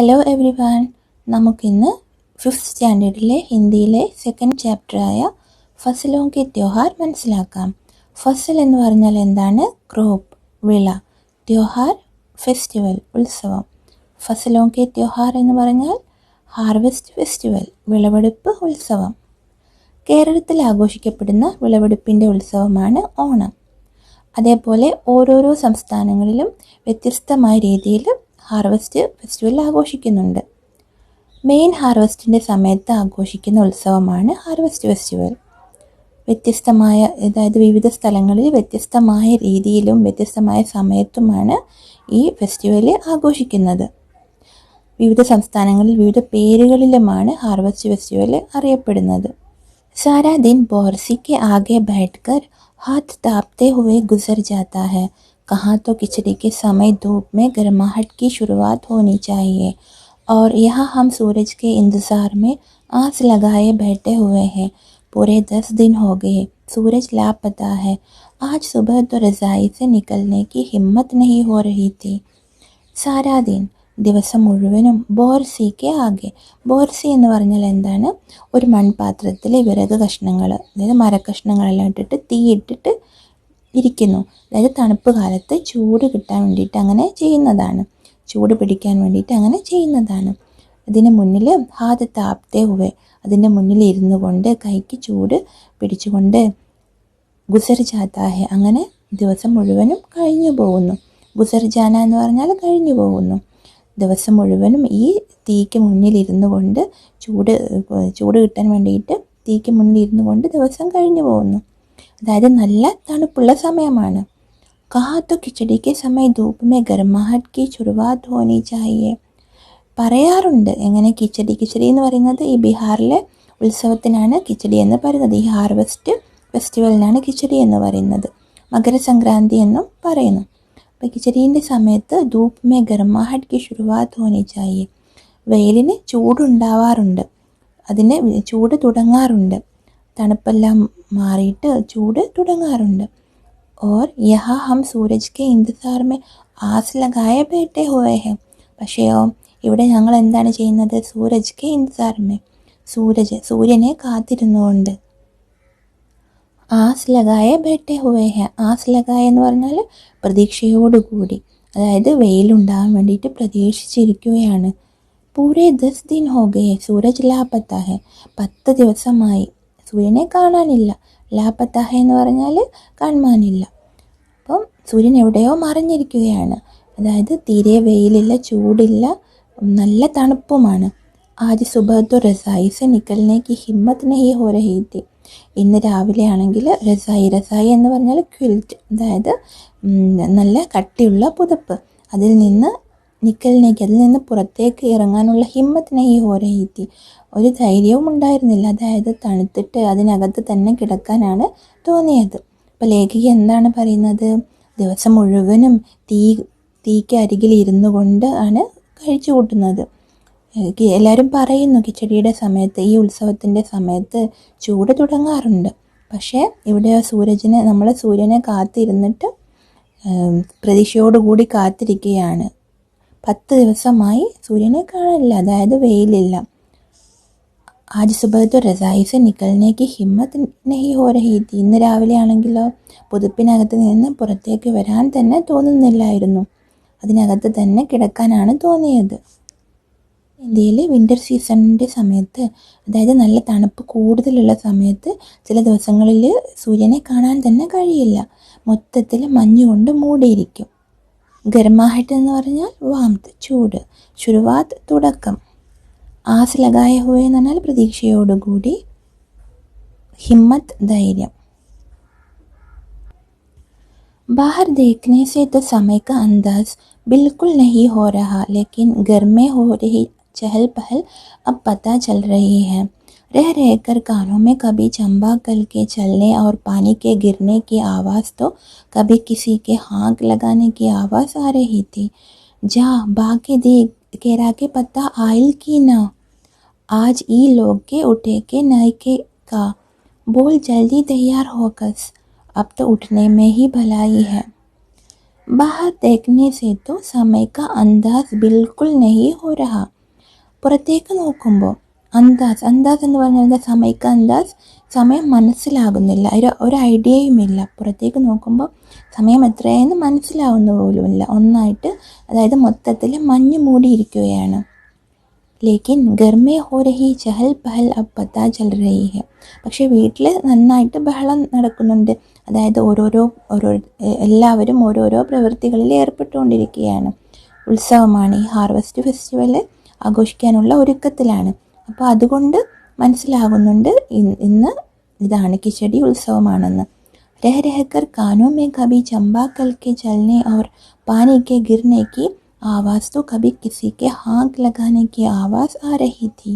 Hello every one. നമുക്കിന്ന് fifth സ്റ്റാൻഡേർഡിലെ ഹിന്ദിയിലെ second ചാപ്റ്ററായ ഫസലോं के त्योहार മനസ്സിലാക്കാം. ഫസൽ എന്ന് പറഞ്ഞാൽ എന്താണ്? ക്രോപ്പ്, വിള. त्योहार ഫെസ്റ്റിവൽ, ഉത്സവം. ഫസലോं के त्योहार എന്ന് പറഞ്ഞാൽ ഹാർവെസ്റ്റ് ഫെസ്റ്റിവൽ, വിളവെടുപ്പ് ഉത്സവം. കേരളത്തിൽ ആഘോഷിക്കപ്പെടുന്ന വിളവെടുപ്പിൻ്റെ ഉത്സവമാണ് ഓണം. അതേപോലെ ഓരോരോ സംസ്ഥാനങ്ങളിലും വ്യത്യസ്തമായ രീതിയിൽ ഹാർവെസ്റ്റ് ഫെസ്റ്റിവൽ ആഘോഷിക്കുന്നുണ്ട്. മെയിൻ ഹാർവെസ്റ്റിൻ്റെ സമയത്ത് ആഘോഷിക്കുന്ന ഉത്സവമാണ് ഹാർവെസ്റ്റ് ഫെസ്റ്റിവൽ. വ്യത്യസ്തമായ, അതായത് വിവിധ സ്ഥലങ്ങളിൽ വ്യത്യസ്തമായ രീതിയിലും വ്യത്യസ്തമായ സമയത്തുമാണ് ഈ ഫെസ്റ്റിവൽ ആഘോഷിക്കുന്നത്. വിവിധ സംസ്ഥാനങ്ങളിൽ വിവിധ പേരുകളിലുമാണ് ഹാർവെസ്റ്റ് ഫെസ്റ്റിവൽ അറിയപ്പെടുന്നത്. सारा दिन बोरसी के आगे बैठकर हाथ तापते हुए गुजर जाता है. कहाँ तो खिचड़ी के समय धूप में गर्माहट की शुरुआत होनी चाहिए और यहाँ हम सूरज के इंतज़ार में आस लगाए बैठे हुए हैं. पूरे 10 दिन हो गए, सूरज लापता है. आज सुबह तो रज़ाई से निकलने की हिम्मत नहीं हो रही थी. सारा दिन, ദിവസം മുഴുവനും ബോർസിക്ക് ആകെ. ബോർസി എന്ന് പറഞ്ഞാൽ എന്താണ്? ഒരു മൺപാത്രത്തിൽ വിറക് കഷ്ണങ്ങൾ, അതായത് മരക്കഷ്ണങ്ങളെല്ലാം ഇട്ടിട്ട് തീയിട്ടിട്ട് ഇരിക്കുന്നു. അതായത് തണുപ്പ് കാലത്ത് ചൂട് കിട്ടാൻ വേണ്ടിയിട്ട് അങ്ങനെ ചെയ്യുന്നതാണ്, ചൂട് പിടിക്കാൻ വേണ്ടിയിട്ട് അങ്ങനെ ചെയ്യുന്നതാണ്. അതിന് മുന്നിൽ ഹാത്ത് താപ്തേ ഹുവേ, അതിൻ്റെ മുന്നിൽ ഇരുന്നു കൊണ്ട് കൈക്ക് ചൂട് പിടിച്ചുകൊണ്ട് ഗുസർ ജാത്താ ഹെ, അങ്ങനെ ദിവസം മുഴുവനും കഴിഞ്ഞു പോകുന്നു. ഗുസർ ജാന എന്ന് പറഞ്ഞാൽ കഴിഞ്ഞു പോകുന്നു. ദിവസം മുഴുവനും ഈ തീക്ക് മുന്നിലിരുന്നു കൊണ്ട് ചൂട് കിട്ടാൻ വേണ്ടിയിട്ട് തീക്ക് മുന്നിലിരുന്നു കൊണ്ട് ദിവസം കഴിഞ്ഞു പോകുന്നു. അതായത് നല്ല തണുപ്പുള്ള സമയമാണ്. കഹാ തോ ഖിച്ചടി കെ സമയ ധൂപ് മേ ഗർമാഹട്ട് കി ശുരുവാത് ഹോനി ചാഹിയെ. പറയാറുണ്ട് എങ്ങനെ കിച്ചടി എന്ന് പറയുന്നത് ഈ ബീഹാറിലെ ഉത്സവത്തിനാണ് കിച്ചടി എന്ന് പറയുന്നത്. ഈ ഹാർവെസ്റ്റ് ഫെസ്റ്റിവലിനാണ് കിച്ചടി എന്ന് പറയുന്നത്. മകരസംക്രാന്തി എന്നും പറയുന്നു. അപ്പോൾ കിച്ചടീൻ്റെ സമയത്ത് ധൂപ് മേ ഗർമാഹട്ട് കി ശുരുവാത് ഹോനി ചാഹിയെ. വെയിലിന് ചൂടുണ്ടാവാറുണ്ട്, അതിന് ചൂട് തുടങ്ങാറുണ്ട്, തണുപ്പെല്ലാം മാറിയിട്ട് ചൂട് തുടങ്ങാറുണ്ട്. ഓർ യഹാ ഹം സൂരജ് കെ ഇന്തിസാർ മേ ആസ് ലഗായ ബൈഠേ ഹുവേ ഹെ. പക്ഷേയോ ഇവിടെ ഞങ്ങൾ എന്താണ് ചെയ്യുന്നത്? സൂരജ് കെ ഇന്തിസാർ മേ, സൂര്യനെ കാത്തിരുന്നുകൊണ്ട്. ആസ് ലഗായ ബൈഠേ ഹുവേ ഹെ. ആസ് ലഗായ എന്ന് പറഞ്ഞാൽ പ്രതീക്ഷയോടുകൂടി, അതായത് വെയിലുണ്ടാകാൻ വേണ്ടിയിട്ട് പ്രതീക്ഷിച്ചിരിക്കുകയാണ്. പൂരെ 10 ദിൻ ഹോ ഗയേ, സൂരജ് ലാപത്ത ഹെ. 10 ദിവസമായി സൂര്യനെ കാണാനില്ല. ലാപത്ത ഹെ എന്ന് പറഞ്ഞാൽ കാണാനില്ല. അപ്പം സൂര്യൻ എവിടെയോ മറിഞ്ഞിരിക്കുകയാണ്. അതായത് തീരെ വെയിലില്ല, ചൂടില്ല, നല്ല തണുപ്പുമാണ്. ആജ് സുബഹ് തോ റസായി സെ നിക്കൽനെ കി ഹിമ്മത്ത് നഹീ ഹോ രഹി തി. ഇന്ന് രാവിലെ ആണെങ്കിൽ രസായി എന്ന് പറഞ്ഞാൽ ക്വിൽറ്റ്, അതായത് നല്ല കട്ടിയുള്ള പുതപ്പ്, അതിൽ നിന്ന് അതിൽ നിന്ന് പുറത്തേക്ക് ഇറങ്ങാനുള്ള ഹിമ്മത്ത് നഹീ ഹോ രഹി തി, ഒരു ധൈര്യവും ഉണ്ടായിരുന്നില്ല. അതായത് തണുത്തിട്ട് അതിനകത്ത് തന്നെ കിടക്കാനാണ് തോന്നിയത്. അപ്പോൾ ലേഖിക എന്താണ് പറയുന്നത്? ദിവസം മുഴുവനും തീക്ക് അരികിൽ ഇരുന്നു കൊണ്ട് ആണ് കഴിച്ചു കൂട്ടുന്നത്. എല്ലാവരും പറയുന്നു കിച്ചടിയുടെ സമയത്ത്, ഈ ഉത്സവത്തിൻ്റെ സമയത്ത് ചൂട് തുടങ്ങാറുണ്ട്. പക്ഷേ ഇവിടെ നമ്മൾ സൂര്യനെ കാത്തിരുന്നിട്ട് പ്രതീക്ഷയോടുകൂടി കാത്തിരിക്കുകയാണ്. 10 ദിവസമായി സൂര്യനെ കാണില്ല, അതായത് വെയിലില്ല. ആജ് സുബഹ് തോ റസായി സെ നിക്കൽനെ കി ഹിമ്മത്ത് നഹീ ഹോ രഹി തി. ഇന്ന് രാവിലെ ആണെങ്കിലോ പുതുപ്പിനകത്ത് നിന്ന് പുറത്തേക്ക് വരാൻ തന്നെ തോന്നുന്നില്ലായിരുന്നു, അതിനകത്ത് തന്നെ കിടക്കാനാണ് തോന്നിയത്. ഇന്ത്യയിൽ വിൻ്റർ സീസണിൻ്റെ സമയത്ത്, അതായത് നല്ല തണുപ്പ് കൂടുതലുള്ള സമയത്ത് ചില ദിവസങ്ങളിൽ സൂര്യനെ കാണാൻ തന്നെ കഴിയില്ല, മൊത്തത്തിൽ മഞ്ഞുകൊണ്ട് മൂടിയിരിക്കും. ഗർമാഹട്ട് എന്ന് പറഞ്ഞാൽ വാംത്ത്, ചൂട്. ശുരുവാത്ത്, തുടക്കം. ആസ് ലഗായ ഹുവേ എന്ന് പറഞ്ഞാൽ പ്രതീക്ഷയോടുകൂടി. ഹിമ്മത്ത്, ധൈര്യം. बाहर देखने से तो समय का अंदाज बिल्कुल नहीं हो रहा, लेकिन घर में हो रही चहल पहल अब पता चल रही है. रहकर कानों में कभी चंबा कल के चलने और पानी के गिरने की आवाज़ तो कभी किसी के हाँक लगाने की आवाज़ आ रही थी. जा बाकी दी केरा के पत्ता आयल की ना, आज ई लोग के उठे के नए के का, बोल जल्दी तैयार होकस, अब तो उठने में ही भलाई है. बाहर देखने से तो समय का अंदाज बिल्कुल नहीं हो रहा. പുറത്തേക്ക് നോക്കുമ്പോൾ അന്താസ് എന്ന് പറഞ്ഞാൽ സമയക്ക് അന്താസ്, സമയം മനസ്സിലാകുന്നില്ല, ഒരു ഐഡിയയുമില്ല. പുറത്തേക്ക് നോക്കുമ്പോൾ സമയം എത്രയെന്ന് മനസ്സിലാവുന്ന പോലുമില്ല. ഒന്നായിട്ട്, അതായത് മൊത്തത്തിൽ മഞ്ഞ് മൂടിയിരിക്കുകയാണ്. ലേക്കിൻ ഗർമേ ഹോ രഹി ചഹൽ പഹൽ അബ് പതാ ചൽ രഹി ഹെ. പക്ഷേ വീട്ടിൽ നന്നായിട്ട് ബഹളം നടക്കുന്നുണ്ട്. അതായത് എല്ലാവരും ഓരോരോ പ്രവൃത്തികളിൽ ഏർപ്പെട്ടുകൊണ്ടിരിക്കുകയാണ്. ഉത്സവമാണ്, ഈ ഹാർവസ്റ്റ് ഫെസ്റ്റിവൽ ആഘോഷിക്കാനുള്ള ഒരുക്കത്തിലാണ്. അപ്പോൾ അതുകൊണ്ട് മനസ്സിലാകുന്നുണ്ട് ഇന്ന് ഇതാണ് കിച്ചടി ഉത്സവമാണെന്ന്. രഹ രഹക്കർ കാനോ മേ കഭി ചമ്പാ കൽക്കെ ചലനെ और पानी के गिरने की आवाज़ तो कभी किसी के हाँक लगाने की आवाज़ आ रही थी.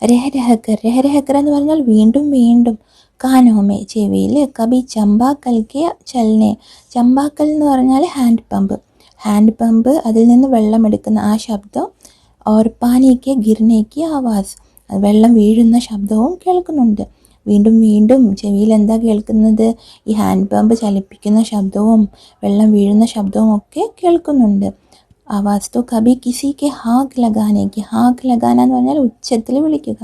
രഹ രഹക്കർ എന്ന് പറഞ്ഞാൽ വീണ്ടും വീണ്ടും, കാനോമേ ചെവിയിൽ, കബി ചമ്പാക്കൽക്കെ ചലനെ, ചമ്പാക്കൽ എന്ന് പറഞ്ഞാൽ ഹാൻഡ് പമ്പ്, അതിൽ നിന്ന് വെള്ളം എടുക്കുന്ന ആ ശബ്ദം, और पानी के गिरने की आवाज़, വെള്ളം വീഴുന്ന ശബ്ദവും കേൾക്കുന്നുണ്ട്. വീണ്ടും വീണ്ടും ചെവിയിൽ എന്താ കേൾക്കുന്നത്? ഈ ഹാൻഡ് പമ്പ് ചലിപ്പിക്കുന്ന ശബ്ദവും വെള്ളം വീഴുന്ന ശബ്ദവും ഒക്കെ കേൾക്കുന്നുണ്ട്. ആവാസ് തോ കബി കിസി കെ ഹാക്ക് ലഗാനേക്ക്, ഹാക്ക് ലഗാന എന്ന് പറഞ്ഞാൽ ഉച്ചത്തിൽ വിളിക്കുക,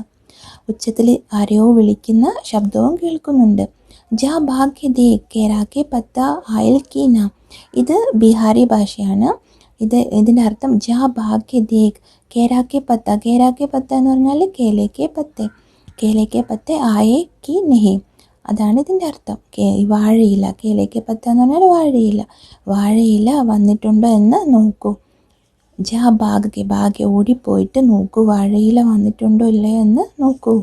ഉച്ചത്തിൽ ആരെയോ വിളിക്കുന്ന ശബ്ദവും കേൾക്കുന്നുണ്ട്. ജാ ഭാഗ്യ ദേ കേരാക്കെ പത്ത ആയൽ കീന, ഇത് ബീഹാരി ഭാഷയാണ്. ഇതിൻ്റെ അർത്ഥം ജാ ഭാഗ്യ ദേഖ് കേരാക്കെ പത്ത എന്ന് പറഞ്ഞാൽ കേലേക്കെ പത്തെ ആയേ കി നെഹി, അതാണ് ഇതിൻ്റെ അർത്ഥം. വാഴയില, കേലേക്കെ പത്ത എന്ന് പറഞ്ഞാൽ വാഴയില വന്നിട്ടുണ്ടോ എന്ന് നോക്കൂ. ജാ ഭാഗ്യ ഓടിപ്പോയിട്ട് നോക്കൂ, വാഴയില വന്നിട്ടുണ്ടോ ഇല്ലയോ എന്ന് നോക്കൂ.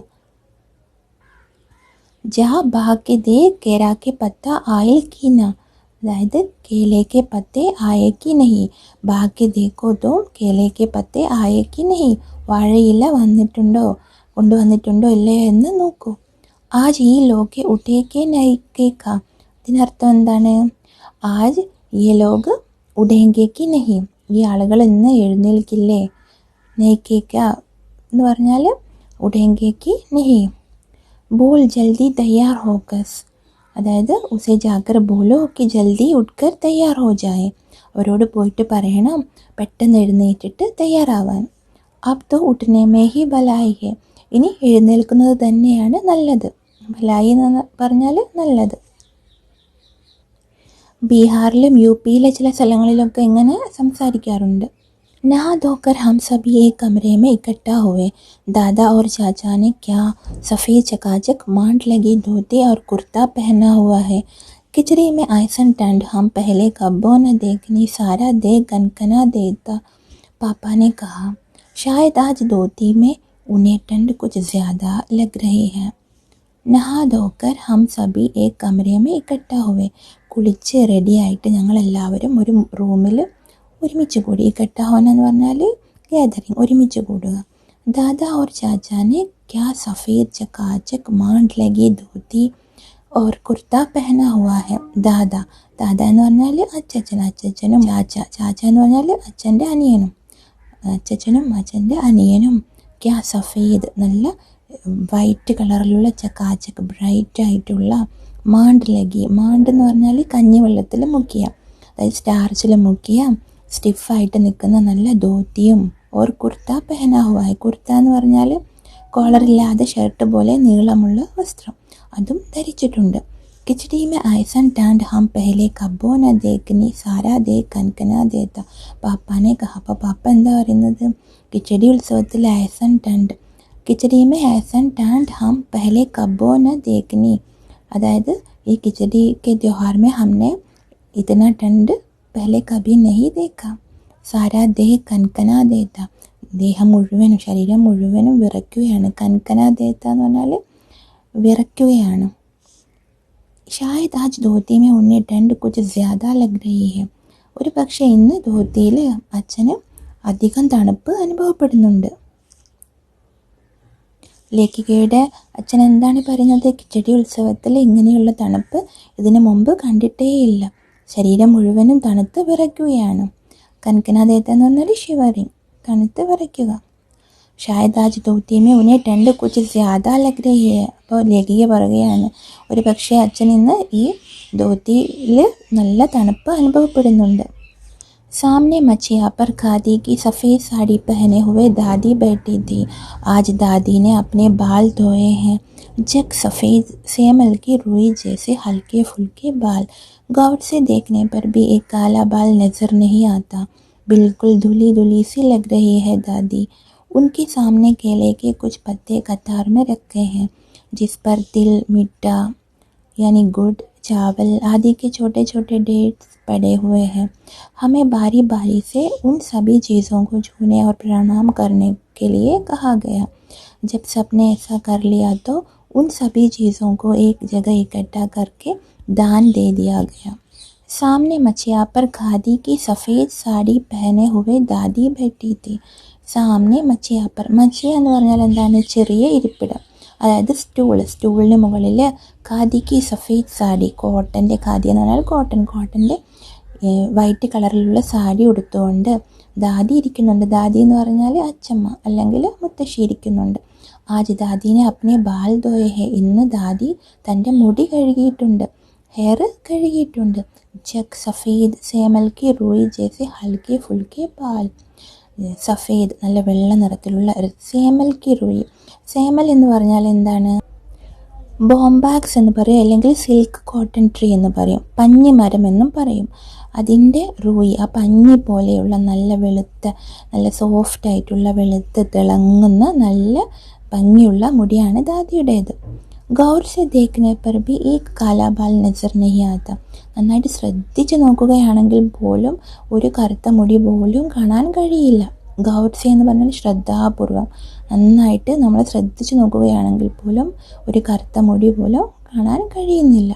ജാ ഭാഗ്യ ദേഖ് കേരാക്കെ പത്ത ആയൽ കീന, അതായത് കേലേക്കെ പത്തെ ആയേക്ക് നഹി, ഭാഗ്യ ദേക്കോ തോ കേലേക്കെ പത്തെ ആയേക്ക് നഹി, വാഴയില കൊണ്ടുവന്നിട്ടുണ്ടോ ഇല്ലയോ എന്ന് നോക്കൂ. ആജ് ഈ ലോകെ ഉഠേക്കെ നഹിക്കേക്ക, ഇതിനർത്ഥം എന്താണ്? ആജ് ഈ ലോക് ഉഠേങ്കേക്ക് നഹി, ഈ ആളുകൾ ഇന്ന് എഴുന്നേൽക്കില്ലേ. നഹിക്കേക്ക എന്ന് പറഞ്ഞാൽ ഉഠേങ്കേക്ക് നഹി. ബോൾ ജൽദി തയ്യാർ ഹോക്കസ്, അതായത് ഉസേ ജാക്കർ ബോലോ कि ജൽദി ഉട്ട്കർ തയ്യാർ ഹോ ജായേ, അവരോട് പോയിട്ട് പറയണം പെട്ടെന്ന് എഴുന്നേറ്റിട്ട് തയ്യാറാവാൻ. അബ് തോ ഉഠ്നെ മേ ഹി ഭലായി ഹെ, ഇനി എഴുന്നേൽക്കുന്നത് തന്നെയാണ് നല്ലത്. ഭലായി എന്ന് പറഞ്ഞാൽ നല്ലത്. ബീഹാറിലും യു പിയിലെ ചില സ്ഥലങ്ങളിലൊക്കെ ഇങ്ങനെ സംസാരിക്കാറുണ്ട്. नहा धोकर हम सभी एक कमरे में इकट्ठा हुए. दादा और चाचा ने क्या सफ़ेद चकाचक मांड लगी धोती और कुर्ता पहना हुआ है. किचड़ी में ऐसन ठंड हम पहले कब्बों न देखनी, सारा देख कनकना देता. पापा ने कहा शायद आज धोती में उन्हें ठंड कुछ ज़्यादा लग रही है. നഹാ ധോക്കർ ഹം സബി ഏക് കമരെ മേ ഇക്കട്ട ഹുവേ, കുളിച്ച് റെഡിയായിട്ട് ഞങ്ങളെല്ലാവരും ഒരു റൂമിൽ ഒരുമിച്ച് കൂടി. ഇക്കട്ട ഹോന എന്ന് പറഞ്ഞാൽ ഗാദറിങ്, ഒരുമിച്ച് കൂടുക. ദാദാ ഓർ ചാച്ചാനെ ക്യാ സഫേദ് ചകാചക് മാണ്ട് ലഗി ധോത്തി ഓർ കുർത്ത പെഹന ഹുവാ ഹെ. ദാദ എന്ന് പറഞ്ഞാൽ അച്ഛനും ചാച്ച എന്ന് പറഞ്ഞാൽ അച്ഛൻ്റെ അനിയനും. ക്യാ സഫേദ് നല്ല വൈറ്റ് കളറിലുള്ള ചക്കാച്ചക്ക്, ബ്രൈറ്റ് ആയിട്ടുള്ള മാണ്ട് എന്ന് പറഞ്ഞാൽ കഞ്ഞിവെള്ളത്തിൽ മുക്കിയ, അതായത് സ്റ്റാർച്ചിൽ മുക്കിയ സ്റ്റിഫായിട്ട് നിൽക്കുന്ന നല്ല ധോത്തിയും. ഓർ കുർത്ത പെഹന ഹുവാ ഹെ, കുർത്ത എന്ന് പറഞ്ഞാൽ കോളറില്ലാതെ ഷർട്ട് പോലെ നീളമുള്ള വസ്ത്രം, അതും ധരിച്ചിട്ടുണ്ട്. കിച്ചടി മേ ഐസൻ ടാൻഡ് ഹം പെഹലെ കബ്ബോ ന ദേഖ്നി സാരാ ദേഖ് കൻകന ദേത്ത. പാപ്പാനെ കഹ, അപ്പോൾ പാപ്പ എന്താ പറയുന്നത്? കിച്ചടി ഉത്സവത്തിൽ ഐസൻ ടാൻഡ്, കിച്ചടി മേ ഐസൻ ടാൻഡ് ഹം പെഹലെ കബ്ബോ ന ദേഖ്നി, അതായത് ഈ കിച്ചടി കെ त्योहार में हमने इतना ठंड पहले कभी नहीं देखा. സാരാ ദേഹ് കൻകന ദേത്ത, ദേഹം മുഴുവനും ശരീരം മുഴുവനും വിറയ്ക്കുകയാണ്. കൻകന ദേത്ത എന്ന് പറഞ്ഞാൽ വിറയ്ക്കുകയാണ്. ഷായദ് ആജ് ധോത്തി മേ ഉന്നെ ठंड कुछ ज़्यादा लग रही है. ഒരു പക്ഷേ ഇന്ന് ധോത്തിയിൽ അച്ഛന് അധികം തണുപ്പ് അനുഭവപ്പെടുന്നുണ്ട്. ലേഖികയുടെ അച്ഛൻ എന്താണ് പറയുന്നത്? കിച്ചടി ഉത്സവത്തിൽ ഇങ്ങനെയുള്ള തണുപ്പ് ഇതിനു മുമ്പ് കണ്ടിട്ടേയില്ല. ശരീരം മുഴുവനും തണുത്ത് വിറയ്ക്കുകയാണ്. കൻകന ദേത്ത എന്ന് പറഞ്ഞാൽ ഷിവറിങ്, തണുത്ത് വിറയ്ക്കുക. ഷായദ് ആജ് ധോത്തി में उन्हें ठंड कुछ ज़्यादा लग रही है. അപ്പോൾ ലഗിയ പറയുകയാണ്, ഒരു പക്ഷേ അച്ഛൻ ഇന്ന് ഈ ധോത്തിയിൽ നല്ല തണുപ്പ് അനുഭവപ്പെടുന്നുണ്ട്. सामने मचिया पर खादी की सफ़ेद साड़ी पहने हुए दादी बैठी थी. आज दादी ने अपने बाल धोए हैं. जग सफ़ेद सेमल की रुई जैसे हल्के फुल्के बाल. गौर से देखने पर भी एक काला बाल नज़र नहीं आता. बिल्कुल धुली धुली सी लग रही है दादी. उनके सामने केले के कुछ पत्ते कतार में रखे हैं, जिस पर तिल, मिट्टा यानी गुड़, चावल आदि के छोटे छोटे डेट्स पड़े हुए हैं. हमें बारी बारी से उन सभी चीज़ों को छूने और प्रणाम करने के लिए कहा गया. जब सबने ऐसा कर लिया तो उन सभी चीज़ों को एक जगह इकट्ठा करके दान दे दिया गया. सामने मचिया पर खादी की सफ़ेद साड़ी पहने हुए दादी बैठी थी. സാമനെ മച്ചിയാപ്പർ, മച്ചിയ എന്ന് പറഞ്ഞാൽ എന്താണ്? ചെറിയ ഇരിപ്പിടം, അതായത് സ്റ്റൂളിന് മുകളിൽ ഖാദിക്ക് സഫേദ് സാരി, കോട്ടൻ്റെ, ഖാദി എന്ന് പറഞ്ഞാൽ കോട്ടൻ്റെ വൈറ്റ് കളറിലുള്ള സാരി ഉടുത്തുകൊണ്ട് ദാദി ഇരിക്കുന്നുണ്ട്. ദാദി എന്ന് പറഞ്ഞാൽ അച്ചമ്മ അല്ലെങ്കിൽ മുത്തശ്ശി ഇരിക്കുന്നുണ്ട്. ആജ് ദാദീനെ അപ്നെ ബാൽ ധോയെ ഹെ, ഇന്ന് ദാദി തൻ്റെ മുടി കഴുകിയിട്ടുണ്ട്, ഹെയർ കഴുകിയിട്ടുണ്ട്. ജഗ് സഫേദ് സേമൽ കി റൂയി ജैसे ഹൽക്കെ ഫുൽക്കെ ബാൽ. സഫേദ് നല്ല വെള്ള നിറത്തിലുള്ള സേമൽ കി റൂയി. സേമൽ എന്ന് പറഞ്ഞാൽ എന്താണ്? ബോംബാക്സ് എന്ന് പറയും, അല്ലെങ്കിൽ സിൽക്ക് കോട്ടൺ ട്രീ എന്ന് പറയും, പഞ്ഞിമരം എന്നും പറയും. അതിൻ്റെ റൂയി, ആ പഞ്ഞി പോലെയുള്ള നല്ല വെളുത്ത, നല്ല സോഫ്റ്റ് ആയിട്ടുള്ള വെളുത്ത് തിളങ്ങുന്ന നല്ല ഭംഗിയുള്ള മുടിയാണ് ദാദിയുടേത്. ഗൗർ സെ ദേഖ്നെ പർ ഭി ഏക് കാലാ ബാൽ നസർ നഹി ആത. നന്നായിട്ട് ശ്രദ്ധിച്ച് നോക്കുകയാണെങ്കിൽ പോലും ഒരു കറുത്ത മുടി പോലും കാണാൻ കഴിയില്ല. ഗൗർ സെ എന്ന് പറഞ്ഞാൽ ശ്രദ്ധാപൂർവം, നന്നായിട്ട് നമ്മൾ ശ്രദ്ധിച്ച് നോക്കുകയാണെങ്കിൽ പോലും ഒരു കറുത്ത മുടി പോലും കാണാൻ കഴിയുന്നില്ല.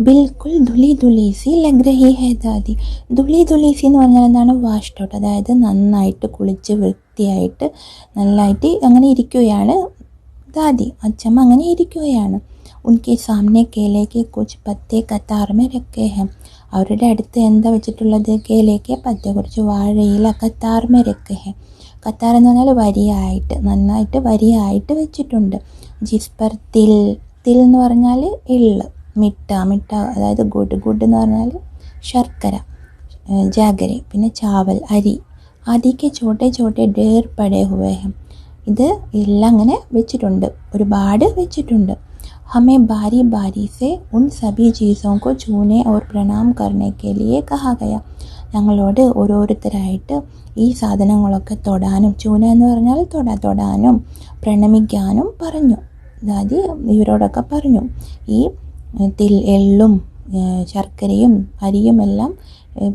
ബിൽക്കുൽ ധുലി ധുലീസി ലഗ് രഹി ഹെ ദാദി. ധുലി ധുലീസി എന്ന് പറഞ്ഞാൽ എന്താണ്? വാഷ്ഡ് ഔട്ട്, അതായത് നന്നായിട്ട് കുളിച്ച് വൃത്തിയായിട്ട് നല്ലതായിട്ട് അങ്ങനെ ഇരിക്കുകയാണ് ദാദി, അച്ഛമ്മ അങ്ങനെ ഇരിക്കുകയാണ്. ഉൻകെ സാമനെ കേലേക്ക് കുച്ച് പത്തേ കത്താർ മേ രഖേ ഹെ. അവരുടെ അടുത്ത് എന്താ വെച്ചിട്ടുള്ളത്? കേലേക്ക് പത്തേ, കുറച്ച് വാഴയില കത്താർ മേ രഖേ ഹെ. കത്താർ എന്ന് പറഞ്ഞാൽ വരിയായിട്ട്, നന്നായിട്ട് വരിയായിട്ട് വെച്ചിട്ടുണ്ട്. ജിസ് പർ തിൽ എന്ന് പറഞ്ഞാൽ എള്ള്, മിട്ട അതായത് ഗുഡ് എന്ന് പറഞ്ഞാൽ ശർക്കര, ജാഗരി, പിന്നെ ചാവൽ അരി, ആദിക്ക് ചോട്ടെ ചോട്ടെ ഡേർ പടേ ഹുവേ ഹെ. ഇത് എല്ലാം അങ്ങനെ വെച്ചിട്ടുണ്ട്, ഒരുപാട് വെച്ചിട്ടുണ്ട്. हमें बारी बारी से उन सभी चीज़ों को छूने और प्रणाम करने के लिए कहा गया. ഞങ്ങളോട് ഓരോരുത്തരായിട്ട് ഈ സാധനങ്ങളൊക്കെ തൊടാനും, ചൂന എന്ന് പറഞ്ഞാൽ തൊടാനും പ്രണമിക്കാനും പറഞ്ഞു. ദാദി ഇവരോടൊക്കെ പറഞ്ഞു. ഈ എള്ളും ശർക്കരയും അരിയും എല്ലാം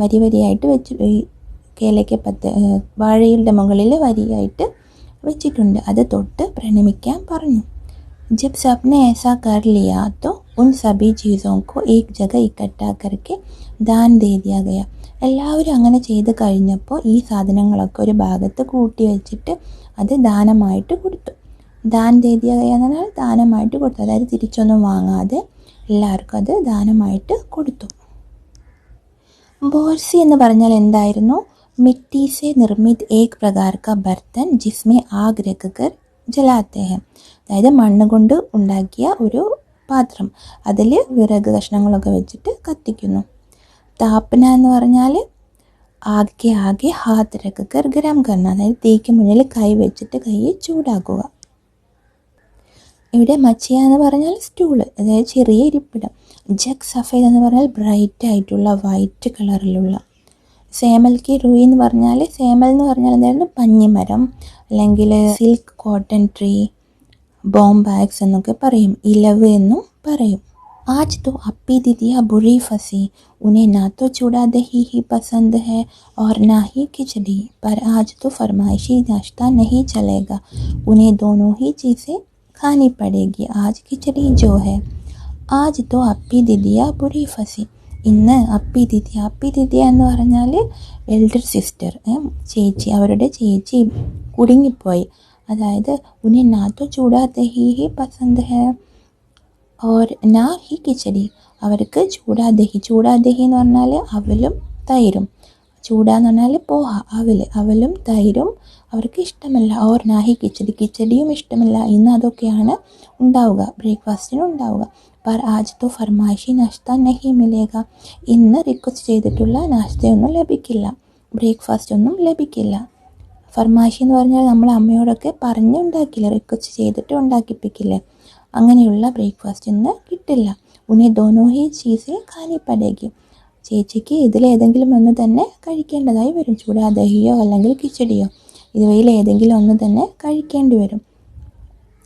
വരിയായിട്ട് വെച്ച്, ഈ കേലയ്ക്ക് വാഴയുടെ മുകളിൽ വരിയായിട്ട് വെച്ചിട്ടുണ്ട്, അത് തൊട്ട് പ്രണമിക്കാൻ പറഞ്ഞു. जब सबने ऐसा कर लिया तो उन सभी चीज़ों को एक जगह इकट्ठा करके दान दे दिया गया. എല്ലാവരും അങ്ങനെ ചെയ്ത് കഴിഞ്ഞപ്പോൾ ഈ സാധനങ്ങളൊക്കെ ഒരു ഭാഗത്ത് കൂട്ടി വെച്ചിട്ട് അത് ദാനമായിട്ട് കൊടുത്തു. ദാൻ ദേ ദിയ ഗയ എന്ന് പറഞ്ഞാൽ ദാനമായിട്ട് കൊടുത്തു, അതായത് തിരിച്ചൊന്നും വാങ്ങാതെ എല്ലാവർക്കും അത് ദാനമായിട്ട് കൊടുത്തു. ബോർസി എന്ന് പറഞ്ഞാൽ എന്തായിരുന്നു? മിട്ടി സെ നിർമ്മിത് ഏക് പ്രകാർ കാ ബർത്തൻ ജിസ്മേ ആഗ് രഖ് കർ ജലാത്തെ ഹെ. അതായത് മണ്ണ് കൊണ്ട് ഉണ്ടാക്കിയ ഒരു പാത്രം, അതിൽ വിറക് കഷ്ണങ്ങളൊക്കെ വെച്ചിട്ട് കത്തിക്കുന്നു. താപ്ന എന്ന് പറഞ്ഞാൽ ആകെ ഹാത്ത് രഖ് കർ ഗരം കർണ, അതായത് തീക്ക് മുന്നിൽ കൈ വെച്ചിട്ട് കൈ ചൂടാക്കുക. ഇവിടെ മച്ചിയ എന്ന് പറഞ്ഞാൽ സ്റ്റൂള്, അതായത് ചെറിയ ഇരിപ്പിടം. ജഗ് സഫേദ് എന്ന് പറഞ്ഞാൽ ബ്രൈറ്റ് ആയിട്ടുള്ള വൈറ്റ് കളറിലുള്ള. സേമൽ കി റൂയി എന്ന് പറഞ്ഞാൽ, സേമൽ എന്ന് പറഞ്ഞാൽ എന്തായിരുന്നു? പഞ്ഞിമരം, അല്ലെങ്കിൽ സിൽക്ക് കോട്ടൺ ട്രീ, ബോംബാക്സ് എന്നൊക്കെ പറയും, ഇലവ് എന്നും പറയും. आज तो अपी दीदिया बुरी फंसी, उन्हें ना तो चूड़ा दही ही पसंद है और ना ही खिचड़ी, पर आज तो फरमाइशी नाश्ता नहीं चलेगा, उन्हें दोनों ही चीज़ें खानी पड़ेगी, आज खिचड़ी जो है. आज तो अपी दीदिया बुरी फंसी. ഇന്ന് അപ്പി ദിദിയ എന്ന് പറഞ്ഞാൽ എൽഡർ സിസ്റ്റർ, ചേച്ചി, അവരുടെ ചേച്ചി കുടുങ്ങിപ്പോയി. അതായത് ഉന്നെ നാ തോ ചൂടാ ദഹി ഹി പസന്ത് ഹെ ഓർ നാ ഹി കിച്ചടി. അവർക്ക് ചൂടാ ദഹി എന്ന് പറഞ്ഞാൽ അവലും തൈരും, ചൂട എന്ന് പറഞ്ഞാൽ പോഹ, അവലും തൈരും അവർക്ക് ഇഷ്ടമല്ല. ഓർ നാഹി കിച്ചടിയും ഇഷ്ടമല്ല. ഇന്ന് അതൊക്കെയാണ് ഉണ്ടാവുക, ബ്രേക്ക്ഫാസ്റ്റിന് ഉണ്ടാവുക. പർ ആജ് തോ ഫർമായിഷി നാശ്ത നഹി മിലേഗ, ഇന്ന് റിക്വസ്റ്റ് ചെയ്തിട്ടുള്ള നാശ്തയൊന്നും ലഭിക്കില്ല, ബ്രേക്ക്ഫാസ്റ്റ് ഒന്നും ലഭിക്കില്ല. ഫർമായിഷി എന്ന് പറഞ്ഞാൽ നമ്മൾ അമ്മയോടൊക്കെ പറഞ്ഞുണ്ടാക്കില്ല, റിക്വസ്റ്റ് ചെയ്തിട്ട് ഉണ്ടാക്കിപ്പിക്കില്ലേ, അങ്ങനെയുള്ള ബ്രേക്ക്ഫാസ്റ്റ് ഇന്ന് കിട്ടില്ല. ഉന്നെ ദോനോ ഹി ചീസേ ഖാനി പടേഗി, ചേച്ചിക്ക് ഇതിലേതെങ്കിലും ഒന്ന് തന്നെ കഴിക്കേണ്ടതായി വരും. ചൂടാ ദഹിയോ അല്ലെങ്കിൽ കിച്ചടിയോ, ഇവയിൽ ഏതെങ്കിലും ഒന്ന് തന്നെ കഴിക്കേണ്ടി വരും.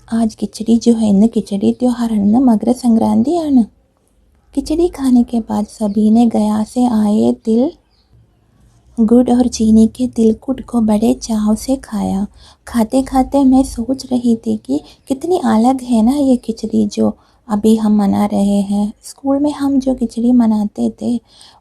ആജ് കിച്ചടി ജോ ഹൈ, ഇന്ന് കിച്ചടി ത്യോഹാറാണ്, മകര സംക്രാന്തിയാണ്. കിച്ചടി ഖാനെ കെ ബാദ് സബീനെ ഗയാ സെ ആയേ തിൽ गुड़ और चीनी के तिलकुट को बड़े चाव से खाया। खाते खाते मैं सोच रही थी कि कितनी अलग है ना ये खिचड़ी जो अभी हम मना रहे हैं। स्कूल में हम जो खिचड़ी मनाते थे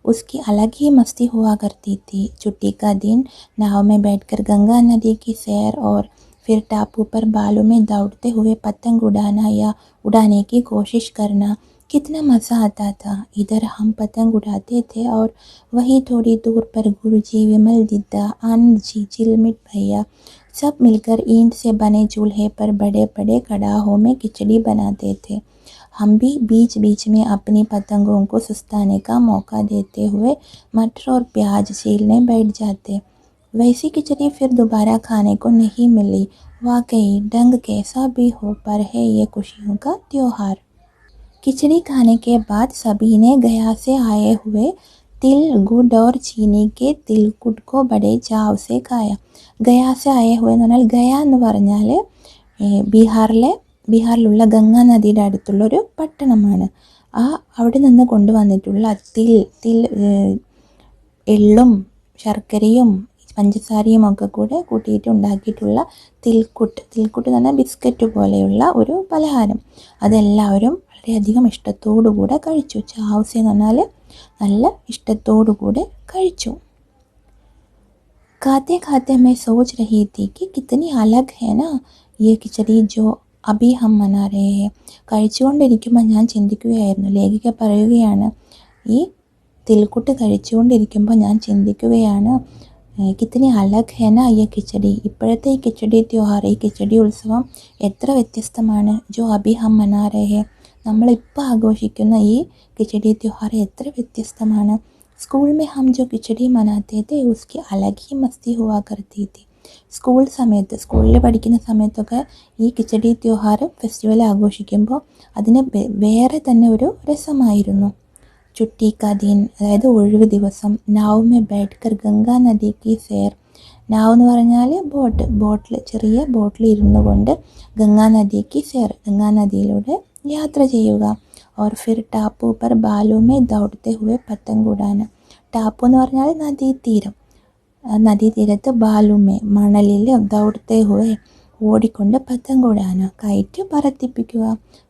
उसकी अलग ही मस्ती हुआ करती थी। छुट्टी का दिन नाव में बैठकर गंगा नदी की सैर और फिर टापू पर बालों में दौड़ते हुए पतंग उड़ाना या उड़ाने की कोशिश करना, कितना मज़ा आता था। इधर हम पतंग उड़ाते थे और वहीं थोड़ी दूर पर गुरुजी, विमल दीदा, आनंद जी, चिलमिट भैया सब मिलकर ईंट से बने चूल्हे पर बड़े बड़े कड़ाहों में खिचड़ी बनाते थे। हम भी बीच बीच में अपनी पतंगों को सुस्ताने का मौका देते हुए मटर और प्याज छीलने बैठ जाते। वैसी खिचड़ी फिर दोबारा खाने को नहीं मिली। वाकई ढंग कैसा भी हो, पर है ये खुशियों का त्योहार। खिचड़ी खाने के बाद सभी ने गया से आए हुए तिल, गुड़ और चीनी के तिलकुट को बड़े चाव से खाया. गया से आए हुए എന്ന് പറഞ്ഞാൽ ഗയ എന്ന് പറഞ്ഞാൽ ബീഹാറിലുള്ള ഗംഗാ നദിയുടെ അടുത്തുള്ളൊരു പട്ടണമാണ്. അവിടെ നിന്ന് കൊണ്ടുവന്നിട്ടുള്ള തിൽ എള്ളും ശർക്കരയും പഞ്ചസാരയും ഒക്കെ കൂടെ കൂട്ടിയിട്ട് ഉണ്ടാക്കിയിട്ടുള്ള തിൽക്കുട്ട് എന്ന് പറഞ്ഞാൽ ബിസ്ക്കറ്റ് പോലെയുള്ള ഒരു പലഹാരം. അതെല്ലാവരും വളരെയധികം ഇഷ്ടത്തോടുകൂടെ കഴിച്ചു. ചാവ്സെ എന്ന് പറഞ്ഞാൽ നല്ല ഇഷ്ടത്തോടുകൂടെ കഴിച്ചു. खाते खाते मैं सोच रही थी कि कितनी अलग है ना ये खिचड़ी जो अभी हम मना रहे हैं. കഴിച്ചുകൊണ്ടിരിക്കുമ്പോൾ ഞാൻ ചിന്തിക്കുകയായിരുന്നു, ലേഖിക പറയുകയാണ്, ഈ തിൽക്കുട്ട് കഴിച്ചുകൊണ്ടിരിക്കുമ്പോൾ ഞാൻ ചിന്തിക്കുകയാണ്, കിത്തനി അലഗ് ഹെ നാ യേ കിച്ചടി, ഇപ്പോഴത്തെ ഈ കിച്ചടി ത്യോഹാർ, ഈ കിച്ചടി ഉത്സവം എത്ര വ്യത്യസ്തമാണ്. ജോ അഭി ഹം മനാ രഹേ, നമ്മളിപ്പോൾ ആഘോഷിക്കുന്ന ഈ കിച്ചടി ത്യോഹാർ എത്ര വ്യത്യസ്തമാണ്. स्कूल में हम जो खिचड़ी मनाते थे उसकी अलग ही मस्ती हुआ करती थी. സ്കൂളിൽ പഠിക്കുന്ന സമയത്തൊക്കെ ഈ കിച്ചടി ത്യോഹാർ ഫെസ്റ്റിവൽ ആഘോഷിക്കുമ്പോൾ അതിന് വേറെ തന്നെ ഒരു രസമായിരുന്നു. ചുട്ടി കാ ദിൻ, അതായത് ഒഴിവ് ദിവസം. നാവ് മേ ബൈഠ്കർ ഗംഗാ നദി കി സേർ, നാവ് എന്ന് പറഞ്ഞാൽ ബോട്ടിൽ, ചെറിയ ബോട്ടിൽ ഇരുന്നു കൊണ്ട് ഗംഗാ നദി കി സേർ, ഗംഗാ നദിയിലൂടെ യാത്ര ചെയ്യുക. और फिर टापू पर बालों में दौड़ते हुए पतंग उड़ाना. ടാപ്പു എന്ന് പറഞ്ഞാൽ നദീതീരം. നദീതീരത്ത് ബാലുമേ, മണലിൽ ദൗഡത്തെ ഹുവേ, ഓടിക്കൊണ്ട് പതംഗ് ഉടാന, കയറ്റ് പറത്തിപ്പിക്കുക.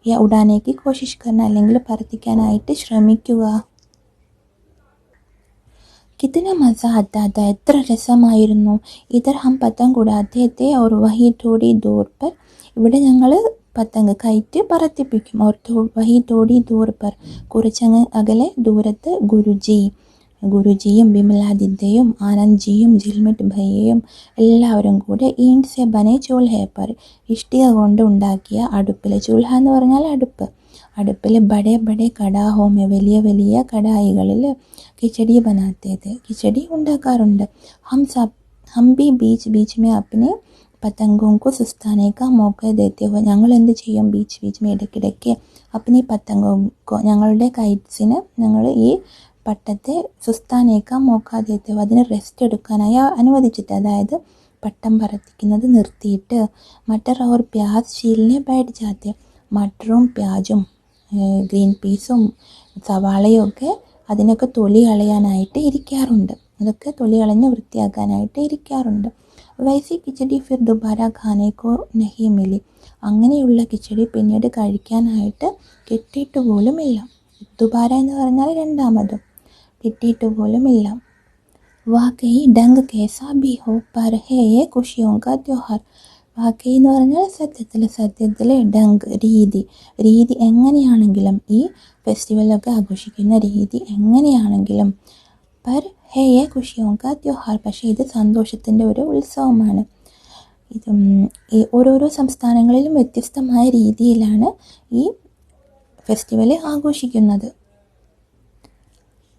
യാ ഉടാനേക്ക് കോശിഷ് കർണ, അല്ലെങ്കിൽ പറത്തിക്കാനായിട്ട് ശ്രമിക്കുക. കിത്തന മസ ആത്താ താ, എത്ര രസമായിരുന്നു. ഇധർ ഹം പതംഗ് ഉടാത്തെ തേ ഔർ വഹി തോടി ദൂർ പർ, ഇവിടെ ഞങ്ങൾ പതംഗ് കയറ്റ് പറത്തിപ്പിക്കും. ഓർ വഹി തോടി ദൂർ പർ, കുറച്ചങ്ങ് അകലെ ദൂരത്ത് ഗുരുജിയും വിമലാദിത്യയും ആനന്ദ്ജിയും ജിൽമിറ്റ് ഭയ്യയും എല്ലാവരും കൂടെ ഈണ്ട് സെ ബനെ ചൂൽഹേ പർ, ഇഷ്ടിക കൊണ്ട് ഉണ്ടാക്കിയ അടുപ്പിൽ, ചൂൽഹ എന്ന് പറഞ്ഞാൽ അടുപ്പിൽ ബഡേ ബഡേ കടാഹോമേ, വലിയ വലിയ കടായികളിൽ കിച്ചടി ബനാത്തേത്, കിച്ചടി ഉണ്ടാക്കാറുണ്ട്. ഹം ബി ബീച്ച് ബീച്ച് മേ അപ്നെ പതംഗോं को सुस्ताने का मौका देते हुए, ഞങ്ങൾ എന്ത് ചെയ്യും, ബീച്ച് മേ ഇടയ്ക്കിടയ്ക്ക് അപ്നി പതംഗോं को, ഞങ്ങളുടെ കൈറ്റ്സിന് ഞങ്ങൾ ഈ പട്ടത്തെ സുസ്താനേക്ക മോക്കാദേത്തെ, അതിന് റെസ്റ്റ് എടുക്കാനായി അനുവദിച്ചിട്ട്, അതായത് പട്ടം പറത്തിക്കുന്നത് നിർത്തിയിട്ട്. മട്ടർ ഓർ പ്യാസ് ഷീലിനെ ബൈഠ് ജാത്തെ, മട്ടറും പ്യാജും ഗ്രീൻ പീസും സവാളയും ഒക്കെ അതിനൊക്കെ തൊലി കളയാനായിട്ട് ഇരിക്കാറുണ്ട്. അതൊക്കെ തൊലി കളഞ്ഞ് വൃത്തിയാക്കാനായിട്ട് ഇരിക്കാറുണ്ട്. വൈസി കിച്ചടി ഫിർ ദുബാര ഖാനേക്കോ നഹി മിലി, അങ്ങനെയുള്ള കിച്ചടി പിന്നീട് കഴിക്കാനായിട്ട് കിട്ടിയിട്ട് പോലുമില്ല. ദുബാര എന്ന് പറഞ്ഞാൽ രണ്ടാമതും, കിട്ടിയിട്ട് പോലുമില്ല. വാക്കയി ഡങ് കേസാ ബി ഹോ, പർ ഹേ യേ ഖുഷിയോं का त्योहार. വാക്കയി എന്ന് പറഞ്ഞാൽ സത്യത്തിൽ ഡങ് രീതി എങ്ങനെയാണെങ്കിലും, ഈ ഫെസ്റ്റിവലൊക്കെ ആഘോഷിക്കുന്ന രീതി എങ്ങനെയാണെങ്കിലും, പർ ഹേ യെ ഖുഷിയോं കാ ത്യോഹാർ. പക്ഷേ ഇത് സന്തോഷത്തിൻ്റെ ഒരു ഉത്സവമാണ്. ഇതും ഈ ഓരോരോ സംസ്ഥാനങ്ങളിലും വ്യത്യസ്തമായ രീതിയിലാണ് ഈ फेस्टिवल आघोषिക്കുന്നത്.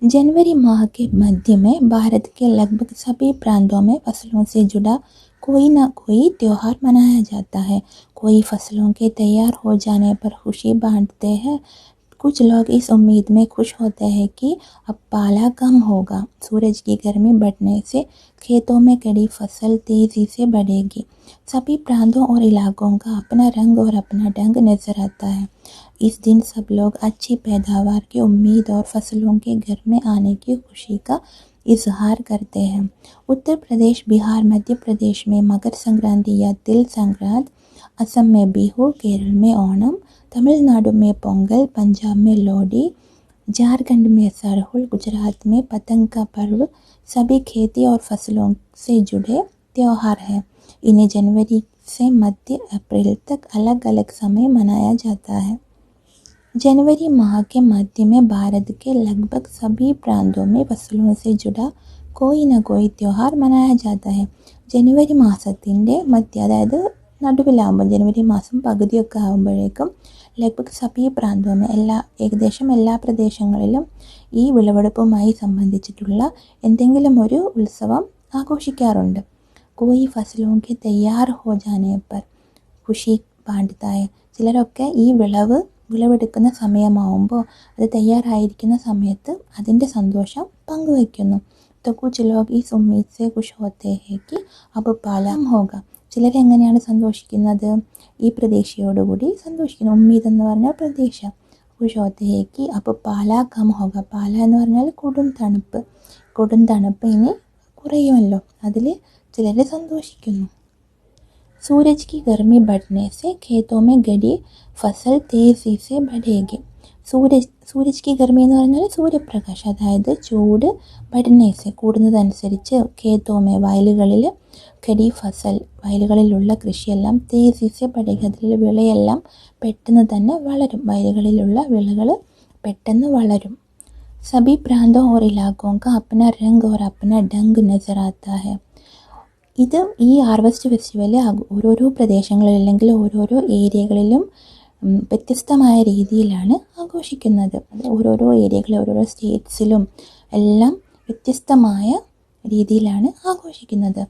जनवरी माह के मध्य में भारत के लगभग सभी प्रांतों में फसलों से जुड़ा कोई ना कोई त्यौहार मनाया जाता है. कोई फसलों के तैयार हो जाने पर खुशी बांटते हैं. कुछ लोग इस उम्मीद में खुश होते हैं कि अब पाला कम होगा. सूरज की गर्मी बढ़ने से खेतों में खड़ी फसल तेजी से बढ़ेगी. सभी प्रांतों और इलाकों का अपना रंग और अपना ढंग नजर आता है. इस दिन सब लोग अच्छी पैदावार की उम्मीद और फसलों के घर में आने की खुशी का इजहार करते हैं. उत्तर प्रदेश, बिहार, मध्य प्रदेश में मकर संक्रांति या तिल संक्रांत, असम में बिहू, केरल में ओणम, तमिलनाडु में पोंगल, पंजाब में लोहड़ी, झारखंड में सरहुल, गुजरात में पतंग का पर्व सभी खेती और फसलों से जुड़े त्यौहार हैं. इन्हें जनवरी से मध्य अप्रैल तक अलग अलग समय मनाया जाता है. जनवरी माह के मध्य में भारत के लगभग सभी प्रांतों में फसलों से जुड़ा कोई ना कोई त्यौहार मनाया जाता है. ജനുവരി മാസത്തിൻ്റെ മധ്യ, അതായത് നടുവിലാകുമ്പോൾ ജനുവരി മാസം പകുതിയൊക്കെ ആകുമ്പോഴേക്കും ലഗ്ഭഗ് സഭി പ്രാന്തോമേ ഏകദേശം എല്ലാ പ്രദേശങ്ങളിലും ഈ വിളവെടുപ്പുമായി സംബന്ധിച്ചിട്ടുള്ള എന്തെങ്കിലും ഒരു ഉത്സവം ആഘോഷിക്കാറുണ്ട്. കോയി ഫസലോं के तैयार हो जाने पर खुशी बांटता है. ചിലരൊക്കെ ഈ വിളവെടുക്കുന്ന സമയമാവുമ്പോൾ അത് തയ്യാറായിരിക്കുന്ന സമയത്ത് അതിൻ്റെ സന്തോഷം പങ്കുവയ്ക്കുന്നു. तो कुछ लोग इस उम्मीद से खुश होते हैं कि अब पाला होगा. ചിലരെങ്ങനെയാണ് സന്തോഷിക്കുന്നത്? ഈ പ്രതീക്ഷയോടുകൂടി സന്തോഷിക്കുന്നു. ഉമ്മീദ് എന്ന് പറഞ്ഞാൽ പ്രതീക്ഷ. खुश होते हैं कि अब पाला कम होगा. പാല എന്ന് പറഞ്ഞാൽ കൊടും തണുപ്പ് ഇനി കുറയുമല്ലോ, അതിൽ ചിലർ സന്തോഷിക്കുന്നു. सूरज की गर्मी बढ़ने से खेतों में गड़ी फसल तेजी से बढ़ेगी. സൂരജ് की गर्मी എന്ന് പറഞ്ഞാൽ സൂര്യപ്രകാശം, അതായത് ചൂട് ബഡ്നേസെ കൂടുന്നതനുസരിച്ച് ഖേത്തോമേ വയലുകളിൽ ഖടി ഫസൽ വയലുകളിലുള്ള കൃഷിയെല്ലാം തേസിസെ ബഡേഗി അതിലുള്ള വിളയെല്ലാം പെട്ടെന്ന് തന്നെ വളരും. വയലുകളിലുള്ള വിളകൾ പെട്ടെന്ന് വളരും. സബി പ്രാന്തോं और इलाकों का अपना रंग और अपना ढंग नजर आता है. ഇത് ഈ ഹാർവസ്റ്റ് ഫെസ്റ്റിവൽ ഓരോരോ പ്രദേശങ്ങളിൽ അല്ലെങ്കിൽ ഓരോരോ ഏരിയകളിലും വ്യത്യസ്തമായ രീതിയിലാണ് ആഘോഷിക്കുന്നത്. ഓരോരോ ഏരിയകളിൽ ഓരോരോ സ്റ്റേറ്റ്സിലും എല്ലാം വ്യത്യസ്തമായ രീതിയിലാണ് ആഘോഷിക്കുന്നത്.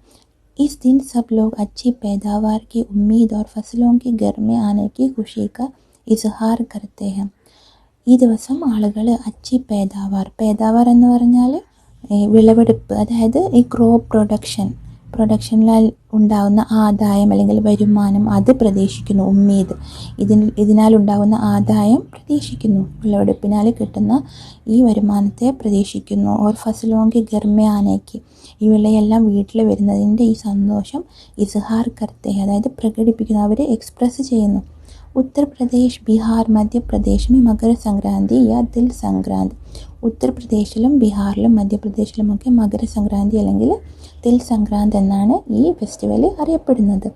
इस दिन सब लोग अच्छी पैदावार की उम्मीद और फसलों की घर में आने की खुशी का इजहार करते हैं. ഈ ദിവസം ആളുകൾ അച്ചി പേദാവാർ എന്ന് പറഞ്ഞാൽ വിളവെടുപ്പ്, അതായത് ഈ ക്രോപ്പ് പ്രൊഡക്ഷനിൽ ഉണ്ടാകുന്ന ആദായം അല്ലെങ്കിൽ വരുമാനം അത് പ്രതീക്ഷിക്കുന്നു. ഉമ്മീദ് ഇതിനാൽ ഉണ്ടാകുന്ന ആദായം പ്രതീക്ഷിക്കുന്നു. വിളവെടുപ്പിനാൽ കിട്ടുന്ന ഈ വരുമാനത്തെ പ്രതീക്ഷിക്കുന്നു. ഓർ ഫസലോങ്കി ഗർമേ ആനയ്ക്ക് ഈ വിളയെല്ലാം വീട്ടിൽ വരുന്നതിൻ്റെ ഈ സന്തോഷം ഇസ്ഹാർ കർത്തേ, അതായത് പ്രകടിപ്പിക്കുന്നു, അവർ എക്സ്പ്രസ് ചെയ്യുന്നു. ഉത്തർപ്രദേശ്, ബീഹാർ, മധ്യപ്രദേശ് മകര സംക്രാന്തി യാ തിൽ സംക്രാന്ത്. ഉത്തർപ്രദേശിലും ബീഹാറിലും മധ്യപ്രദേശിലുമൊക്കെ മകരസംക്രാന്തി അല്ലെങ്കിൽ തിൽ സംക്രാന്ത് എന്നാണ് ഈ ഫെസ്റ്റിവൽ അറിയപ്പെടുന്നത്.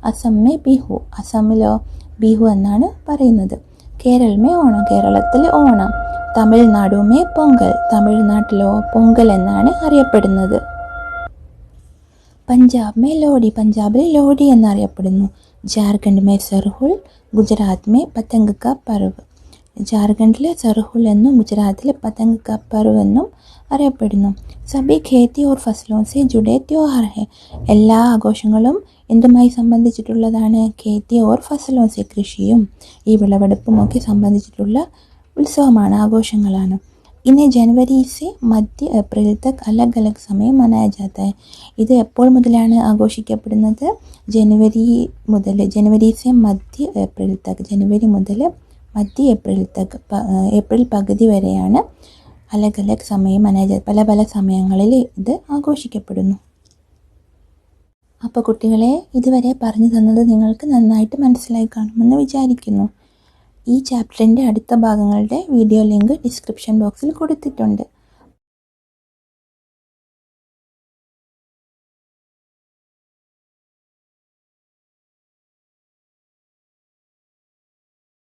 അസമ്മേ ബിഹു, അസമിലോ ബിഹു എന്നാണ് പറയുന്നത്. കേരളമേ ഓണം, കേരളത്തിൽ ഓണം. തമിഴ്നാടുമേ പൊങ്കൽ, തമിഴ്നാട്ടിലോ പൊങ്കൽ എന്നാണ് അറിയപ്പെടുന്നത്. പഞ്ചാബ് ലോഹടി, പഞ്ചാബിൽ ലോഹടി എന്നറിയപ്പെടുന്നു. ജാർഖണ്ഡ് മേ സർഹുൽ, ഗുജറാത്ത് മേ പതംഗ് കാ പർവ്. ജാർഖണ്ഡിലെ സർഹുൽ എന്നും ഗുജറാത്തിൽ പതംഗ് കാ പർവ് എന്നും അറിയപ്പെടുന്നു. സബി ഖേത്തി ഓർ ഫസലോं से जुड़े त्योहार है. എല്ലാ ആഘോഷങ്ങളും എന്തുമായി സംബന്ധിച്ചിട്ടുള്ളതാണ്? ഖേത്തി ഓർ ഫസലോं से, കൃഷിയും ഈ വിളവെടുപ്പുമൊക്കെ സംബന്ധിച്ചിട്ടുള്ള ഉത്സവമാണ്, ആഘോഷങ്ങളാണ്. ഇന്ന് ജനുവരി സെ മധ്യ ഏപ്രിൽ തക് അലഗ് അലഗ് സമയം മനായ ജാത്ത ഹൈ. ഇത് എപ്പോൾ മുതലാണ് ആഘോഷിക്കപ്പെടുന്നത്? ജനുവരി സെ മധ്യ ഏപ്രിൽ തക്, ജനുവരി മുതൽ മധ്യ ഏപ്രിൽ തക്, ഏപ്രിൽ പകുതി വരെയാണ് അലഗ് അലഗ് സമയം മനായ, പല സമയങ്ങളിൽ ഇത് ആഘോഷിക്കപ്പെടുന്നു. അപ്പോൾ കുട്ടികളെ, ഇതുവരെ പറഞ്ഞു തന്നത് നിങ്ങൾക്ക് നന്നായിട്ട് മനസ്സിലായി കാണുമെന്ന് വിചാരിക്കുന്നു. ഈ ചാപ്റ്ററിൻ്റെ അടുത്ത ഭാഗങ്ങളുടെ വീഡിയോ ലിങ്ക് ഡിസ്ക്രിപ്ഷൻ ബോക്സിൽ കൊടുത്തിട്ടുണ്ട്.